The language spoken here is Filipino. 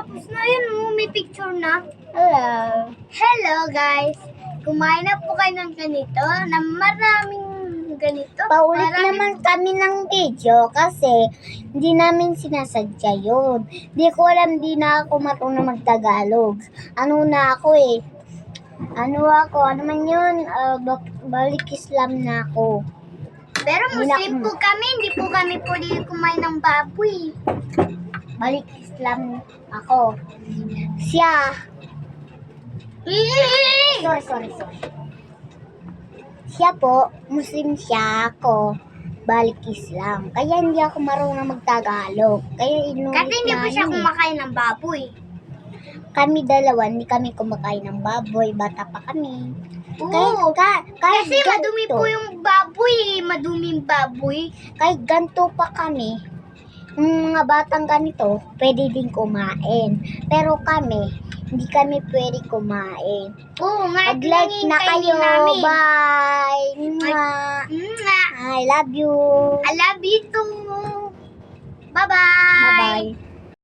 Tapos na yun, may picture na. Hello. Hello guys! Kumain na po kayo ng ganito, na maraming ganito. Paulit naman kami ng video kasi hindi namin sinasadya yun. Di ko alam, di na ako marunong magtagalog. Ano na ako eh. Ano man yun? Balik Islam na ako. Pero Hindi na Muslim ako- po kami, hindi po kami pwede kumain ng baboy. Balik Islam ako. Siya. Sorry. Siya po, Muslim siya, ako, balik Islam. Kaya hindi ako marunong magtagalog. Kaya inulit Kasi hindi po siya namin eh. kumakain ng baboy. Kami dalawa, hindi kami kumakain ng baboy. Bata pa kami. Oo. Kahit Kasi madumi ganito, po yung baboy, maduming baboy. kahit ganito pa kami, yung mga batang ganito, pwede din kumain. Pero kami, hindi kami pwede kumain. Oo nga, Mag-like na kayo. namin. Bye! Mwah. Nga. I love you. I love you too. Bye-bye. Bye-bye.